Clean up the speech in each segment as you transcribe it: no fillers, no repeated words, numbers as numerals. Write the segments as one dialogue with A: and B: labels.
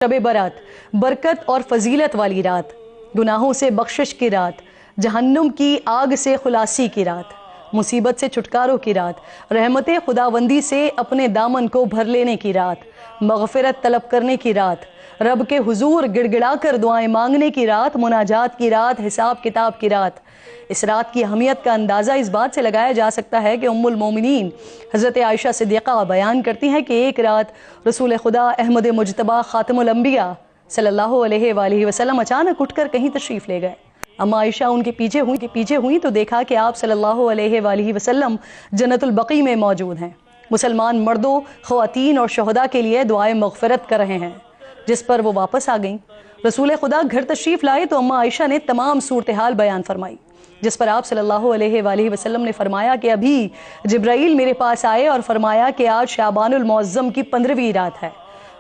A: शब बरात, बरकत और फजीलत वाली रात, गुनाहों से बख्शिश की रात, जहन्नुम की आग से खुलासी की रात, मुसीबत से छुटकारों की रात, रहमत खुदावंदी से अपने दामन को भर लेने की रात, मगफिरत तलब करने की रात, रब के हुजूर गिड़गिड़ा कर दुआएं मांगने की रात, मुनाजात की रात, हिसाब किताब की रात। इस रात की अहमियत का अंदाज़ा इस बात से लगाया जा सकता है कि उम्मुल मोमिनीन हज़रत आयशा सिद्दीक़ा बयान करती हैं कि एक रात रसूल खुदा अहमद मुजतबा ख़ातमुल अंबिया सल्लल्लाहु अलैहि वसल्लम अचानक उठकर कहीं तशरीफ़ ले गए। अम्मा आयशा उनके पीछे हुई तो देखा कि आप सल्लल्लाहु अलैहि वसल्लम जन्नतुल बक़ी में मौजूद हैं। मुसलमान मर्दों, ख़वातीन और शहदा के लिए दुआए मग़फ़िरत कर रहे हैं, जिस पर वो वापस आ गईं। रसूल खुदा घर तशरीफ़ लाए तो अम्मा आयशा ने तमाम सूरत हाल बयान फरमाई, जिस पर आप सल्लल्लाहु अलैहि वसल्लम ने फरमाया कि अभी जिब्राइल मेरे पास आए और फरमाया कि आज शाबानुल मुअज़्ज़म की 15वीं रात है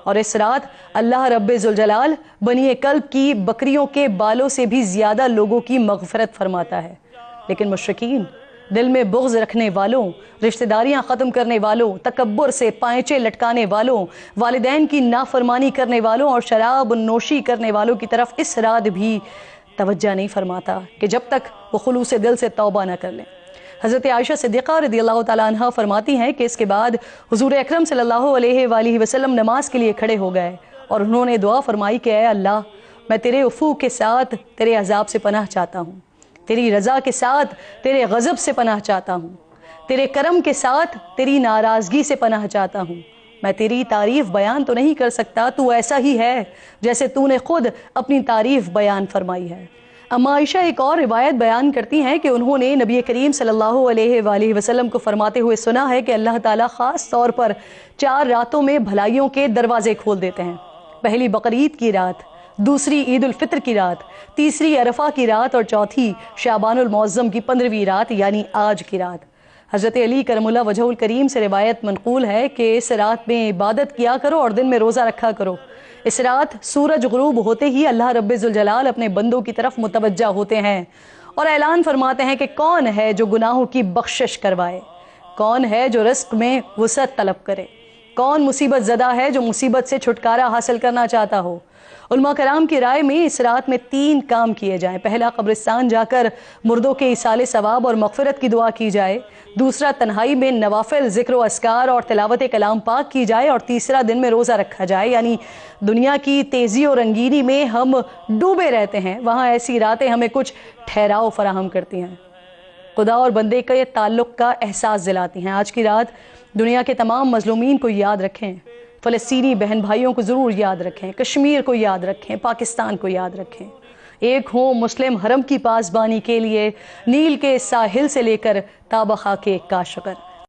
A: और इस रात अल्लाह रब्बे ज़ुल जलाल बनी कल्ब की बकरियों के बालों से भी ज़्यादा लोगों की मग़फ़िरत फरमाता है। लेकिन मुश्रिकीन, दिल में बुग़्ज़ रखने वालों, रिश्तेदारियां ख़त्म करने वालों, तकब्बुर से पांचे लटकाने वालों, वालिदैन की नाफरमानी करने वालों और शराब नोशी करने वालों की तरफ इस रात भी तवज्जो नहीं फरमाता कि जब तक वो खुलूस दिल से तौबा न कर लें। हज़रत आयशा सिद्दीक़ा रज़ियल्लाहु ताला अन्हा फरमाती हैं कि इसके बाद हुज़ूर अकरम सल्लल्लाहु अलैहि वसल्लम नमाज के लिए खड़े हो गए और उन्होंने दुआ फरमाई कि ऐ अल्लाह, मैं तेरे उफ़ू के साथ तेरे अज़ाब से पनाह चाहता हूँ, तेरी रज़ा के साथ तेरे गज़ब से पनाह चाहता हूँ, तेरे करम के साथ तेरी नाराज़गी से पनाह चाहता हूँ। मैं तेरी तारीफ़ बयान तो नहीं कर सकता, तू ऐसा ही है जैसे तूने खुद अपनी तारीफ़ बयान फरमाई है। अम्मा आयशा एक और रिवायत बयान करती हैं कि उन्होंने नबी करीम सल्लल्लाहु अलैहि वसल्लम को फरमाते हुए सुना है कि अल्लाह ताला ख़ास तौर पर 4 रातों में भलाइयों के दरवाजे खोल देते हैं। पहली बकरीद की रात, दूसरी ईद उल फित्र की रात, तीसरी अरफा की रात और चौथी शाबानुल मुअज़्ज़म की 15वीं रात यानी आज की रात। हज़रत अली करमुल्लाह वजहुल करीम से रिवायत मनक़ूल है कि इस रात में इबादत किया करो और दिन में रोज़ा रखा करो। इस रात सूरज गुरूब होते ही अल्लाह रब्बे ज़ुल जलाल अपने बंदों की तरफ मुतवज्जा होते हैं और ऐलान फरमाते हैं कि कौन है जो गुनाहों की बख्शिश करवाए, कौन है जो रिस्क में वुसअत तलब करे, कौन मुसीबत ज़दा है जो मुसीबत से छुटकारा हासिल करना चाहता हो। उलमा कराम की राय में इस रात में 3 काम किए जाएं। पहला, कब्रिस्तान जाकर मुर्दों के इसाले सवाब और मग़फ़िरत की दुआ की जाए। दूसरा, तन्हाई में नवाफिल ज़िक्र व अस्कार और तिलावत कलाम पाक की जाए। और तीसरा, दिन में रोज़ा रखा जाए। यानी दुनिया की तेज़ी और रंगीनी में हम डूबे रहते हैं, वहाँ ऐसी रातें हमें कुछ ठहराव फराहम करती हैं, खुदा और बंदे के ताल्लुक़ का एहसास दिलाती हैं। आज की रात दुनिया के तमाम मज़लूमीन को याद रखें, फ़लस्तीनी बहन भाइयों को ज़रूर याद रखें, कश्मीर को याद रखें, पाकिस्तान को याद रखें। एक हों मुस्लिम हरम की पासबानी के लिए नील के साहिल से लेकर ताबा के काशगर।